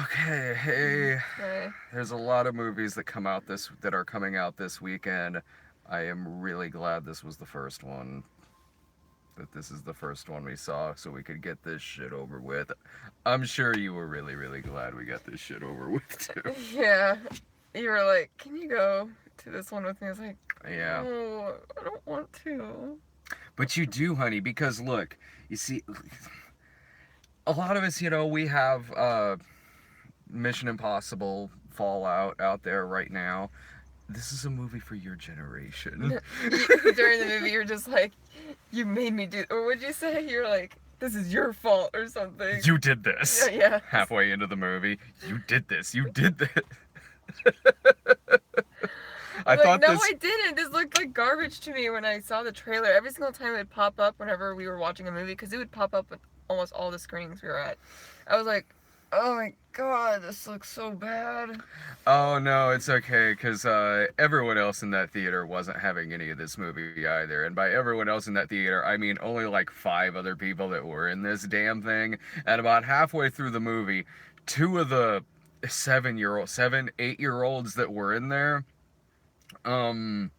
Okay, hey. Okay. There's a lot of movies that are coming out this weekend. I am really glad this was the first one. That this is the first one we saw, so we could get this shit over with. I'm sure you were really, really glad we got this shit over with too. Yeah. You were like, can you go to this one with me? I was like, Yeah, no, I don't want to. but you do, honey, because look, you see, a lot of us, we have Mission Impossible Fallout out there right now. This is a movie for your generation. During the movie, you're just like, you made me do, or would you say you're like, this is your fault or something? You did Yeah, this. yeah. Halfway into the movie, you did this. You did this. I I'm like, thought no, this. I didn't. This looked like garbage to me when I saw the trailer. Every single time it would pop up whenever we were watching a movie, because it would pop up with almost all the screenings we were at. I was like, oh my god, this looks so bad. Oh no, it's okay because everyone else in that theater wasn't having any of this movie either. And by everyone else in that theater, I mean only like five other people that were in this damn thing. And about halfway through the movie, two of the 8 year olds that were in there, um,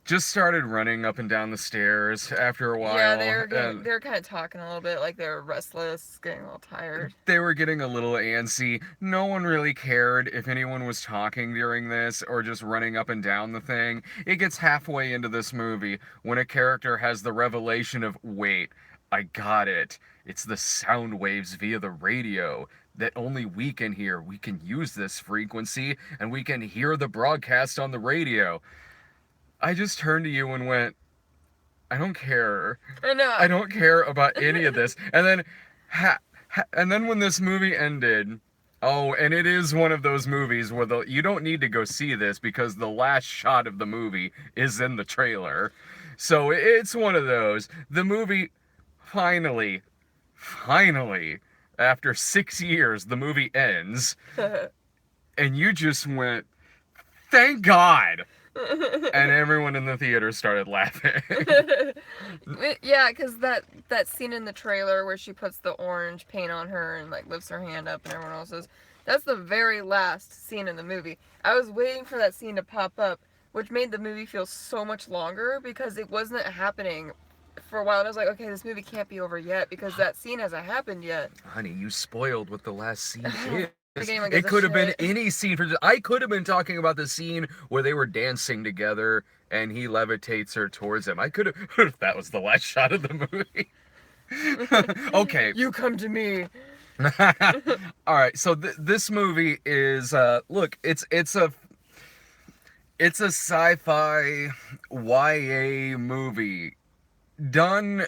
just started running up and down the stairs after a Yeah, while, they were kind of talking a little bit, like they were restless, getting a little tired. they were getting a little antsy. No one really cared if anyone was talking during this or just running up and down the thing. It gets halfway into this movie when a character has the revelation of, wait, I got it. It's the sound waves via the radio that only we can hear. We can use this frequency and we can hear the broadcast on the radio. I just turned to you and went, I don't care. I know. I don't care about any of this. And then when this movie ended, oh, and it is one of those movies where you don't need to go see this because the last shot of the movie is in the trailer. So it's one of those. The movie finally, finally, after 6 years, the movie ends, and you just went, thank God. And everyone in the theater started laughing. Yeah, because that scene in the trailer where she puts the orange paint on her and like lifts her hand up and everyone else is, that's the very last scene in the movie. I was waiting for that scene to pop up, which made the movie feel so much longer because it wasn't happening for a while. And I was like, okay, this movie can't be over yet because that scene hasn't happened yet. Honey, you spoiled what the last scene is. Like anyone It gives a could have been shit. any scene for. I could have been talking about the scene where they were dancing together and he levitates her towards him. I could have. If that was the last shot of the movie. Okay. You come to me. All right. So this movie is. Look, it's a sci-fi YA movie done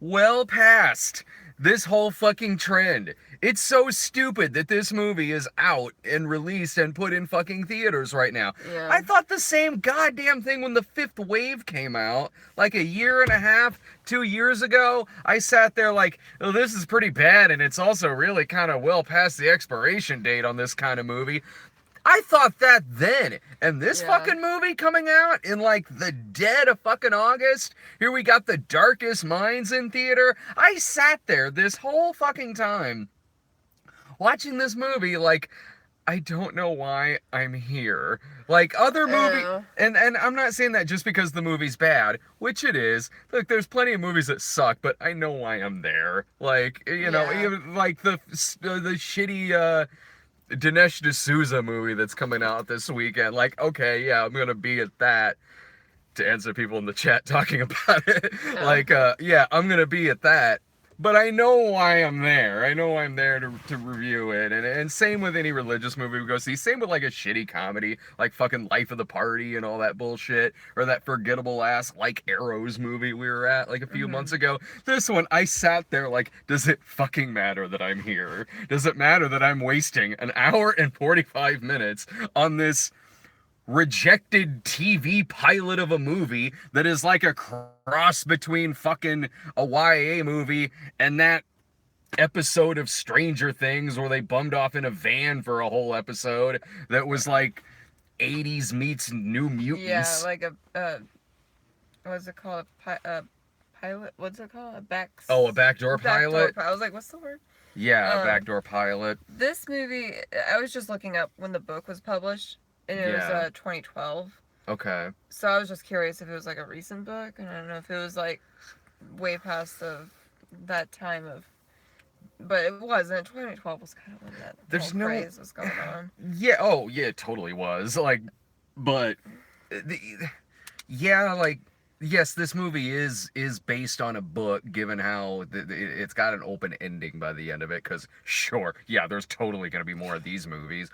well past this whole fucking trend. It's so stupid that this movie is out and released and put in fucking theaters right now. Yeah. I thought the same goddamn thing when the fifth wave came out, like a year and a half, 2 years ago. I sat there like, oh, this is pretty bad, and it's also really kind of well past the expiration date on this kind of movie. I thought that then. And this Yeah. fucking movie coming out in like the dead of fucking August. Here we got The Darkest Minds in theater. I sat there this whole fucking time watching this movie like, I don't know why I'm here. Like other movie Yeah. and I'm not saying that just because the movie's bad, which it is. Look, there's plenty of movies that suck, but I know why I'm there. Like, Yeah. even like the shitty Dinesh D'Souza movie that's coming out this weekend. Like, okay, yeah, I'm gonna be at that to answer people in the chat talking about it. Like, yeah, I'm gonna be at that. But I know why I'm there. I know I'm there to review it. And same with any religious movie we go see. Same with like a shitty comedy, like fucking Life of the Party and all that bullshit. Or that forgettable ass Like Arrows movie we were at like a few months ago. This one, I sat there like, does it fucking matter that I'm here? Does it matter that I'm wasting an hour and 45 minutes on this rejected TV pilot of a movie that is like a cross between fucking a YA movie and that episode of Stranger Things where they bummed off in a van for a whole episode that was like 80s meets New Yeah, Mutants. like what's it called? A pilot? What's it called? A back. Oh, a backdoor Backdoor. pilot? I was like, what's the word? Yeah, Um, backdoor pilot. this movie, I was just looking up when the book was published, and it was Yeah. 2012. Okay. So I was just curious if it was like a recent book, and I don't know if it was like way past that time of. But it wasn't. 2012 was kind of when that There's whole no. craze was going on. Yeah. Oh, yeah. It totally was. Like, but, the, yeah. Like, yes, this movie is based on a book. Given how it's got an open ending by the end of it, because sure, yeah, there's totally gonna be more of these movies.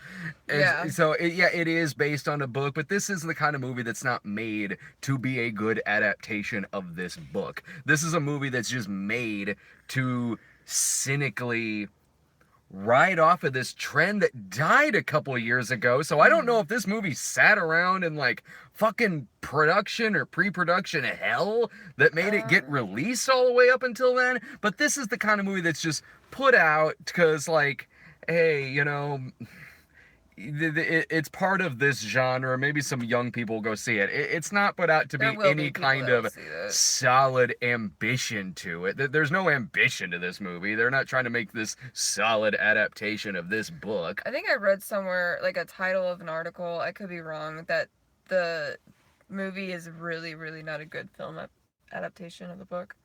Yeah. So yeah, it is based on a book, but this is the kind of movie that's not made to be a good adaptation of this book. This is a movie that's just made to cynically ride off of this trend that died a couple of years ago. So I don't know if this movie sat around in like fucking production or pre-production hell that made it get released all the way up until then. But this is the kind of movie that's just put out because, like, hey, it's part of this genre. Maybe some young people go see it. It's not put out to be There will any be people kind that will of see that. solid ambition to it. There's no ambition to this movie. They're not trying to make this solid adaptation of this book. I think I read somewhere like a title of an article. I could be wrong. That the movie is really, really not a good film adaptation of the book.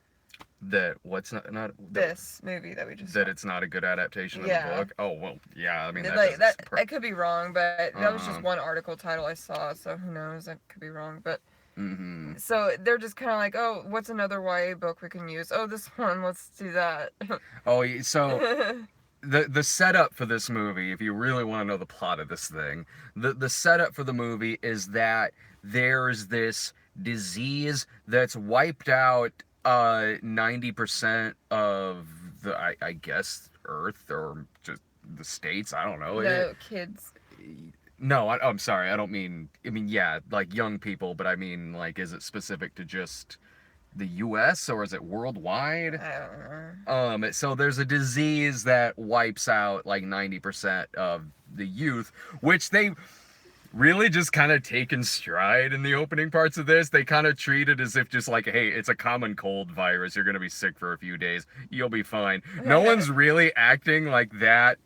That what's not This movie that we just that saw. it's not a good adaptation of Yeah. the book. Oh well, yeah. I mean Like that's that, I could be wrong, but that was just Uh-huh. one article title I saw. So who knows? I could be wrong, but Mm-hmm. so they're just kind of like, oh, what's another YA book we can use? Oh, this one. Let's do that. Oh, so the setup for this movie, if you really want to know the plot of this thing, the setup for the movie is that there's this disease that's wiped out 90% of I guess Earth or just the states. I don't know. No kids. No, I'm sorry. I mean, yeah, like young people, but I mean, like, is it specific to just the US or is it worldwide? I don't know. So there's a disease that wipes out like 90% of the youth, which they really just kind of take in stride in the opening parts of this. They kind of treat it as if just like, hey, it's a common cold virus. You're gonna be sick for a few days. You'll be fine. No one's really acting like that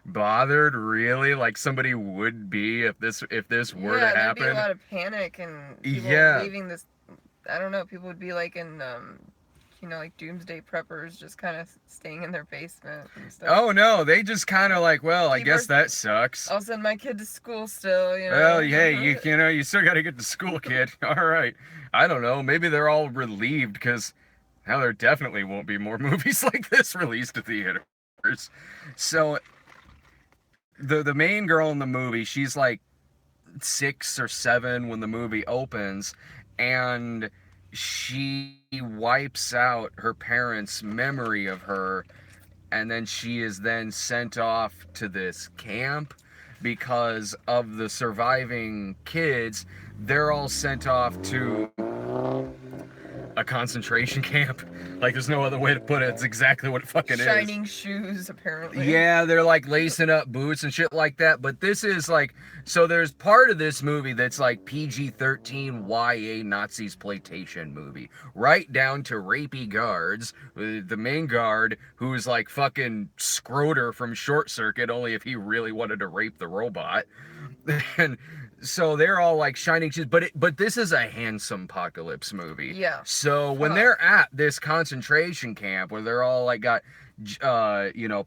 bothered, really, like somebody would be if this were to There'd be a happen. lot of panic and people Yeah. leaving this. I don't know. People would be like in, like doomsday preppers, just kind of staying in their basement and stuff. Oh no, they just kind of like, well, I Keep guess our- that sucks. I'll send my kid to school still. Well, hey, you still got to get to school, kid. All right. I don't know. Maybe they're all relieved because now there definitely won't be more movies like this released to theaters. So the main girl in the movie, she's like 6 or 7 when the movie opens, and she wipes out her parents' memory of her, and then she is then sent off to this camp because of the surviving kids. They're all sent off to a concentration camp. Like, there's no other way to put it. It's exactly what it fucking is. Shining shoes, apparently. Yeah, they're like lacing up boots and shit like that. But this is like, so there's part of this movie that's like PG-13 YA Nazi exploitation movie, right down to rapey guards. The main guard, who's like fucking Scroder from Short Circuit, only if he really wanted to rape the robot. And so they're all like shining shoes, but this is a handsome apocalypse movie. Yeah. So when they're at this concentration camp where they're all like got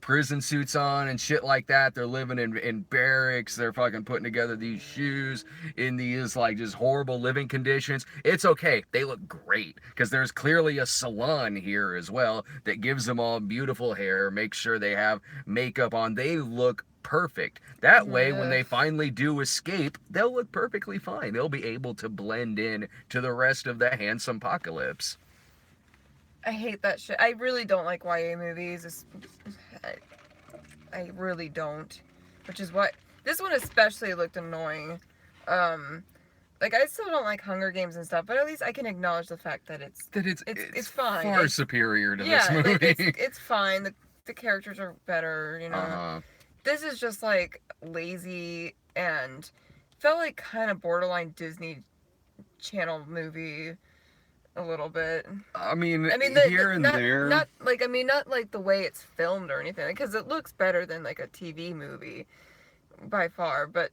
prison suits on and shit like that, they're living in barracks, they're fucking putting together these shoes in these like just horrible living conditions. It's okay. They look great because there's clearly a salon here as well that gives them all beautiful hair, makes sure they have makeup on. They look perfect. That way, when they finally do escape, they'll look perfectly fine. They'll be able to blend in to the rest of the handsome apocalypse. I hate that shit. I really don't like YA movies. I really don't. Which is why this one especially looked annoying. Like, I still don't like Hunger Games and stuff, but at least I can acknowledge the fact that it's fine. Far superior to this Yeah, movie. like, it's fine. The characters are better, This is just like lazy and felt like kind of borderline Disney Channel movie. a little bit. I mean, I mean, here and not, there. not like, I mean, not like the way it's filmed or anything, because it looks better than like a TV movie by far. But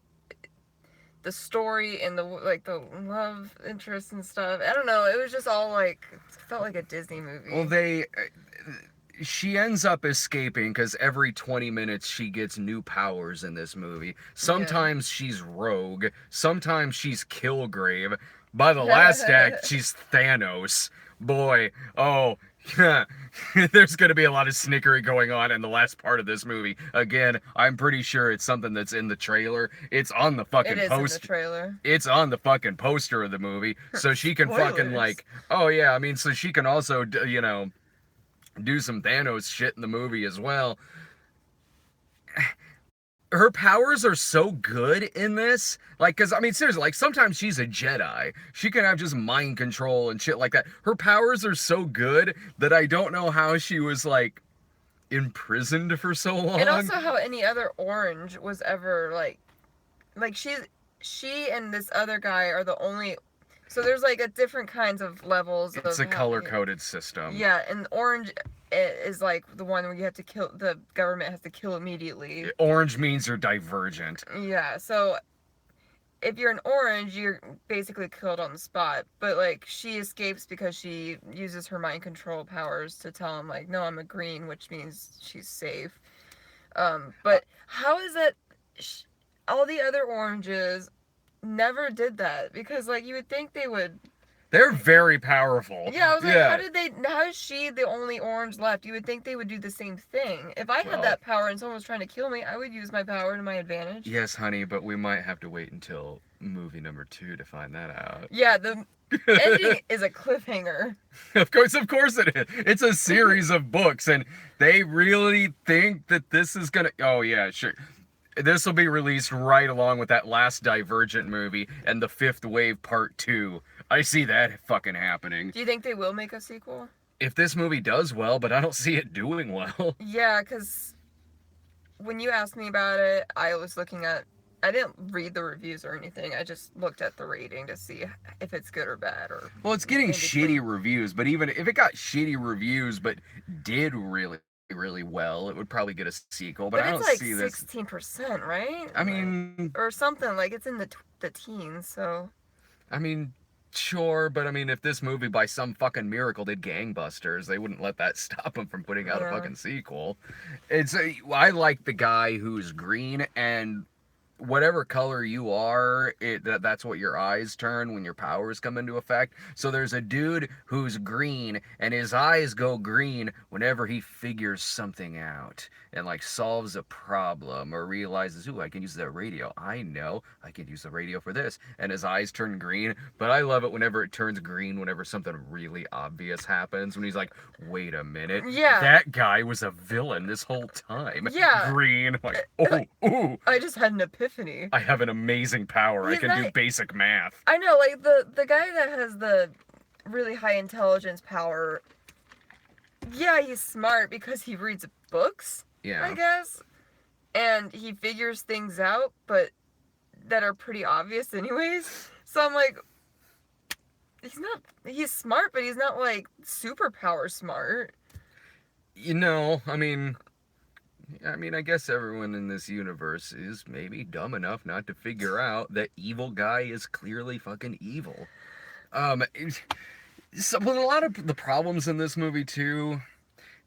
the story and the like, the love interest and stuff, I don't know. It was just all like, it felt like a Disney movie. Well, she ends up escaping because every 20 minutes she gets new powers in this movie. Sometimes she's Rogue, sometimes she's Kilgrave. By the last act, she's Thanos. Boy, oh, there's going to be a lot of snickery going on in the last part of this movie. Again, I'm pretty sure it's something that's in the trailer. It's on the fucking It is in the trailer. It's on the fucking poster of the movie, so she can fucking like, oh yeah, I mean, so she can also, you know, do some Thanos shit in the movie as well. Her powers are so good in this, like, because I mean, seriously, like, sometimes she's a Jedi. She can have just mind control and shit like that. Her powers are so good that I don't know how she was like imprisoned for so long. And also how any other orange was ever like she and this other guy are the only. So there's like a different kinds of levels. It's a color-coded system. Yeah, and orange is like the one where you have to kill. The government has to kill immediately. Orange means you're divergent. Yeah, so if you're an orange, you're basically killed on the spot. But like she escapes because she uses her mind control powers to tell him like, no, I'm a green, which means she's safe. But how is that? All the other oranges never did that, because like you would think they would. They're very powerful. Yeah, I was like, how is she the only orange left? You would think they would do the same thing. If I had that power and someone was trying to kill me, I would use my power to my advantage. Yes, honey, but we might have to wait until movie number 2 to find that out. Yeah, the ending is a cliffhanger. Of course it is. It's a series of books, and they really think that this is gonna. Oh yeah, sure. This will be released right along with that last Divergent movie and the Fifth Wave Part 2. I see that fucking happening. Do you think they will make a sequel? If this movie does well, but I don't see it doing well. Yeah, because when you asked me about it, I was looking at. I didn't read the reviews or anything. I just looked at the rating to see if it's good or bad. Or well, it's getting shitty reviews, but even if it got shitty reviews but did really well, it would probably get a sequel. But I don't see this. It's like 16%, right? I mean, or something like it's in the teens. So, I mean, sure, but I mean, if this movie by some fucking miracle did gangbusters, they wouldn't let that stop them from putting out a fucking sequel. I like the guy who's green, and whatever color you are, that's what your eyes turn when your powers come into effect. So there's a dude who's green, and his eyes go green whenever he figures something out and like solves a problem or realizes, ooh, I can use that radio. I know I can use the radio for this. And his eyes turn green. But I love it whenever it turns green whenever something really obvious happens. When he's like, wait a minute. Yeah. That guy was a villain this whole time. Yeah. Green. Like, oh, ooh. I just had an epiphany. I have an amazing power. I can do basic math. I know, like the guy that has the really high intelligence power. Yeah, he's smart because he reads books. Yeah. I guess. And he figures things out, but that are pretty obvious anyways. So I'm like, he's smart, but he's not like superpower smart. You know, I mean, I guess everyone in this universe is maybe dumb enough not to figure out that evil guy is clearly fucking evil. But a lot of the problems in this movie too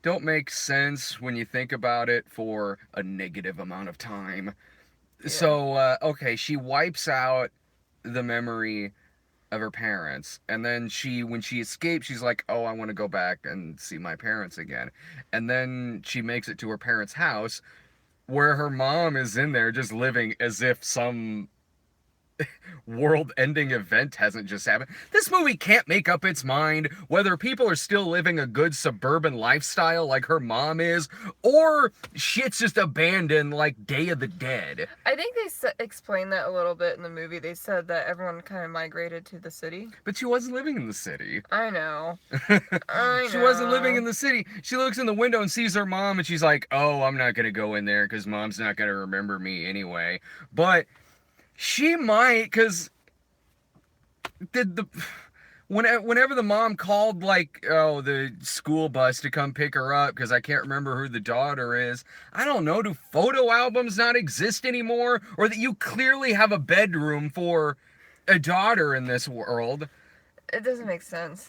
don't make sense when you think about it for a negative amount of time. Yeah. So, okay, she wipes out the memory of her parents, and then when she escapes, she's like, oh, I want to go back and see my parents again. And then she makes it to her parents' house, where her mom is in there just living as if some world-ending event hasn't just happened. This movie can't make up its mind whether people are still living a good suburban lifestyle like her mom is, or shit's just abandoned like Day of the Dead. I think they explained that a little bit in the movie. They said that everyone kind of migrated to the city. But she wasn't living in the city. I know. She wasn't living in the city. She looks in the window and sees her mom, and she's like, oh, I'm not gonna go in there because mom's not gonna remember me anyway. But she might, because whenever the mom called, like, oh, the school bus to come pick her up, because I can't remember who the daughter is. I don't know, do photo albums not exist anymore? Or that you clearly have a bedroom for a daughter in this world? It doesn't make sense.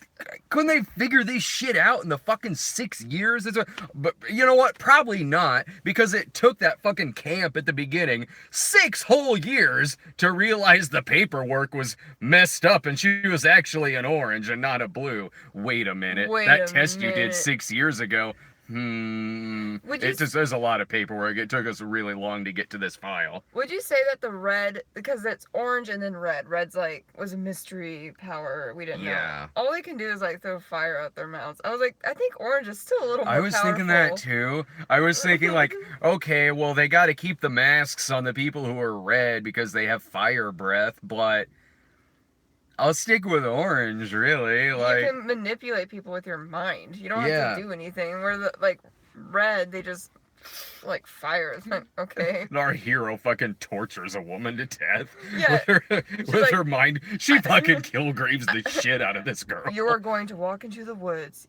Couldn't they figure this shit out in the fucking 6 years? But you know what? Probably not, because it took that fucking camp at the beginning 6 whole years to realize the paperwork was messed up and she was actually an orange and not a blue. Wait a minute. That test you did 6 years ago. There's a lot of paperwork. It took us really long to get to this file. Would you say that the red, because it's orange and then red, red's like, was a mystery power we didn't know. All they can do is like throw fire out their mouths. I was like, I think orange is still a little more I was thinking that too. I was thinking like, okay, well, they got to keep the masks on the people who are red because they have fire breath, but I'll stick with orange, really. Like, you can manipulate people with your mind. You don't have to do anything. Where the like red, they just like fire. It's like, okay. Our hero fucking tortures a woman to death. Yeah. With her mind. She fucking Kilgraves the shit out of this girl. You are going to walk into the woods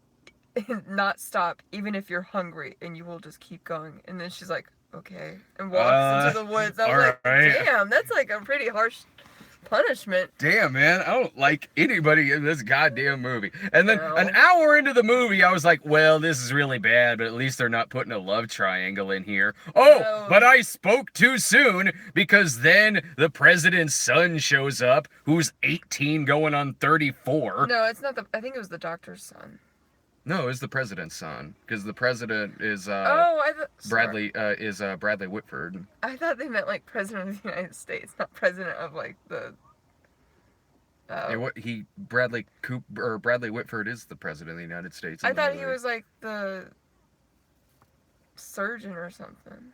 and not stop, even if you're hungry, and you will just keep going. And then she's like, okay, and walks into the woods. I was like, damn, that's like a pretty harsh punishment. Damn, man, I don't like anybody in this goddamn movie. And then an hour into the movie, I was like, well, this is really bad, but at least they're not putting a love triangle in here. Oh, but I spoke too soon, because then the president's son shows up, who's 18 going on 34. No, it's not I think it was the doctor's son. No, it's the president's son, because the president is Bradley Whitford. I thought they meant like president of the United States, not president of like the. Bradley Whitford is the president of the United States. I thought he was like the surgeon or something.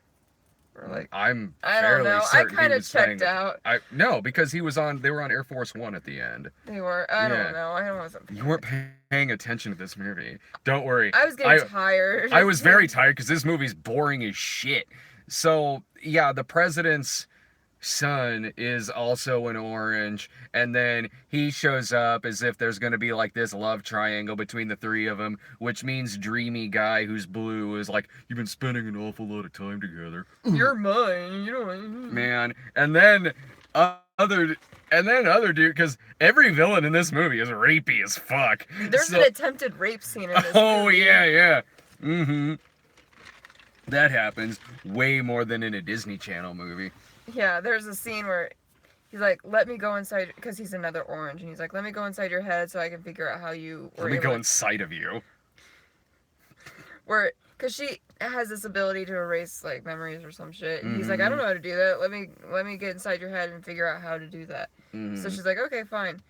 Or like I don't know. I kind of checked out. No, because they were on Air Force One at the end. They were. I don't know. You weren't paying attention to this movie. Don't worry. I was getting tired. I was very tired because this movie's boring as shit. So yeah, the president's son is also an orange, and then he shows up as if there's going to be like this love triangle between the three of them, which means dreamy guy who's blue is like, you've been spending an awful lot of time together, you're mine, you know, man. And then other dude, because every villain in this movie is rapey as fuck. There's an attempted rape scene in this movie. Yeah that happens way more than in a Disney Channel movie. Yeah, there's a scene where he's like, let me go inside, because he's another orange, and he's like, let me go inside your head so I can figure out how you were. Let me go inside of you. Because she has this ability to erase like memories or some shit, and he's like, I don't know how to do that. Let me get inside your head and figure out how to do that. So she's like, okay, fine.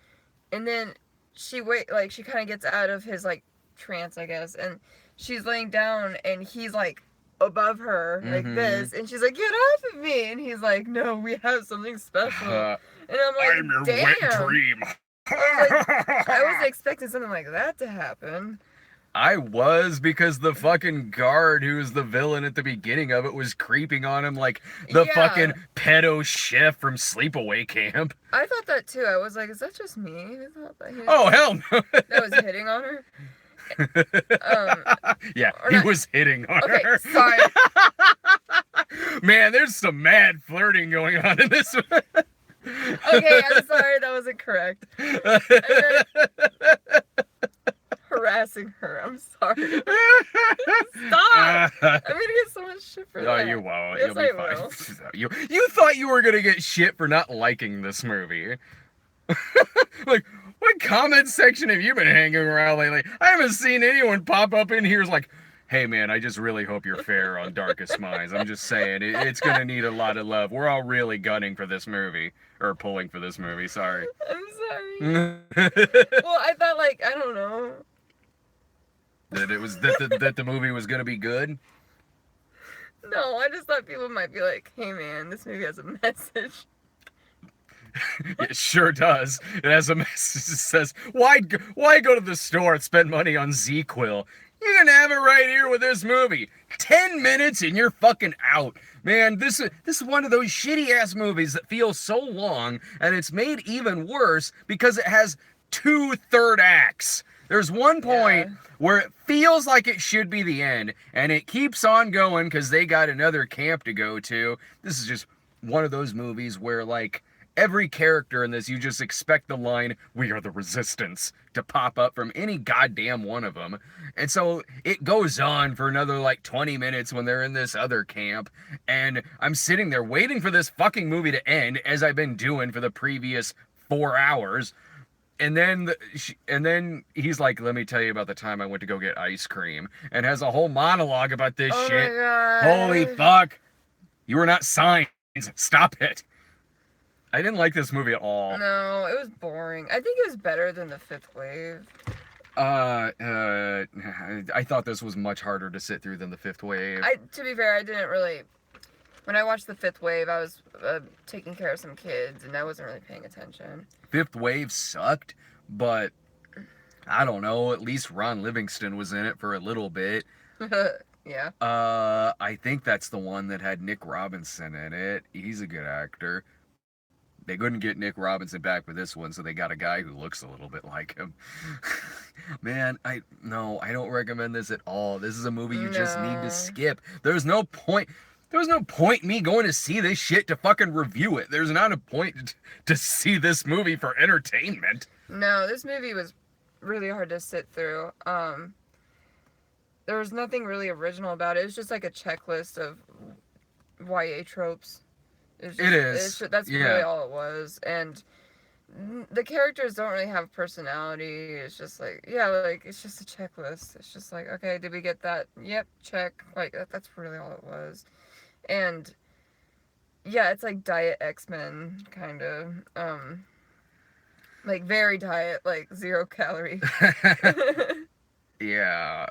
And then she kind of gets out of his like trance, I guess, and she's laying down, and he's like above her like this, and she's like, get off of me, and he's like, no, we have something special. And I'm like, I'm your damn. wet dream. I wasn't expecting something like that to happen. I was, because the fucking guard who was the villain at the beginning of it was creeping on him like the fucking pedo chef from Sleepaway Camp. I thought that too. I was like, is that just me? I thought that oh, hell no. That was hitting on her? Yeah, he was hitting on her. Okay, sorry. Man, there's some mad flirting going on in this one. Okay, I'm sorry, that wasn't correct. Harassing her, I'm sorry. Stop! I'm gonna get so much shit for that. No, you won't. Yes, You'll be fine. You thought you were gonna get shit for not liking this movie. Like, what comment section have you been hanging around lately? I haven't seen anyone pop up in here like, hey man, I just really hope you're fair on Darkest Minds. I'm just saying, it's gonna need a lot of love. We're all really gunning for this movie. Or pulling for this movie, sorry. I'm sorry. Well, I thought, like, I don't know. That the movie was gonna be good? No, I just thought people might be like, hey man, this movie has a message. It sure does. It has a message that says, why go to the store and spend money on ZzzQuil? You can have it right here with this movie. 10 minutes and you're fucking out. Man, this is one of those shitty ass movies that feels so long, and it's made even worse because it has two third acts. There's one point Yeah. where it feels like it should be the end, and it keeps on going because they got another camp to go to. This is just one of those movies where, like, every character in this, you just expect the line, "We are the resistance," to pop up from any goddamn one of them. And so it goes on for another, like, 20 minutes when they're in this other camp, and I'm sitting there waiting for this fucking movie to end, as I've been doing for the previous 4 hours. And then he's like, "Let me tell you about the time I went to go get ice cream," and has a whole monologue about this Oh shit. my god. Holy fuck. You are not signs. Stop it. I didn't like this movie at all. No, it was boring. I think it was better than The Fifth Wave. I thought this was much harder to sit through than The Fifth Wave. To be fair, I didn't really. When I watched The Fifth Wave, I was taking care of some kids, and I wasn't really paying attention. Fifth Wave sucked, but I don't know. At least Ron Livingston was in it for a little bit. Yeah. I think that's the one that had Nick Robinson in it. He's a good actor. They couldn't get Nick Robinson back for this one, so they got a guy who looks a little bit like him. Man, I don't recommend this at all. This is a movie you just need No. to skip. There's no point in me going to see this shit to fucking review it. There's not a point to see this movie for entertainment. No, this movie was really hard to sit through. There was nothing really original about it. It was just like a checklist of YA tropes. It is. That's Yeah. really all it was. And the characters don't really have personality. It's just like, yeah, like, it's just a checklist. It's just like, okay, did we get that? Yep, check. Like, that's really all it was. And yeah, it's like Diet X-Men, kind of. Like, very diet, like, 0 calorie. Yeah.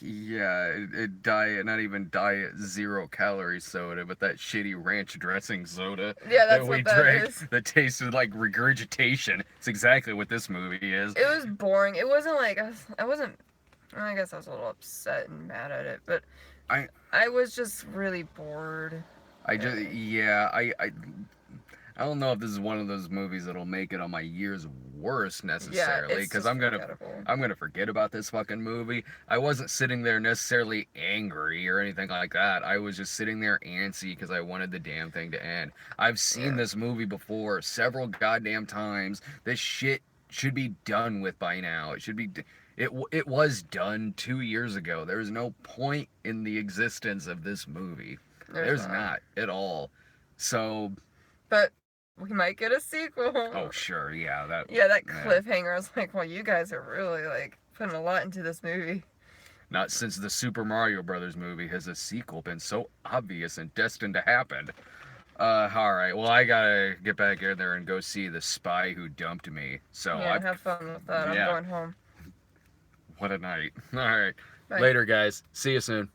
Yeah, diet, not even diet 0 calorie soda, but that shitty ranch dressing soda Yeah, that's that we what that drank is. that tasted like regurgitation. It's exactly what this movie is. It was boring. It wasn't like, I wasn't, I guess I was a little upset and mad at it, but I was just really bored. I don't know if this is one of those movies that'll make it on my year's worst necessarily, it's because just I'm forgettable. gonna forget about this fucking movie. I wasn't sitting there necessarily angry or anything like that. I was just sitting there antsy because I wanted the damn thing to end. I've seen this movie before several goddamn times. This shit should be done with by now. It should be. It was done 2 years ago. There's no point in the existence of this movie. There's not at all. So. But we might get a sequel. Oh sure, yeah, that cliffhanger. I was like, well, you guys are really like putting a lot into this movie. Not since the Super Mario Brothers movie has a sequel been so obvious and destined to happen. Alright, well, I gotta get back in there and go see The Spy Who Dumped Me. So Yeah, have fun with that. Yeah. I'm going home. What a night. Alright. Bye. Later, guys. See you soon.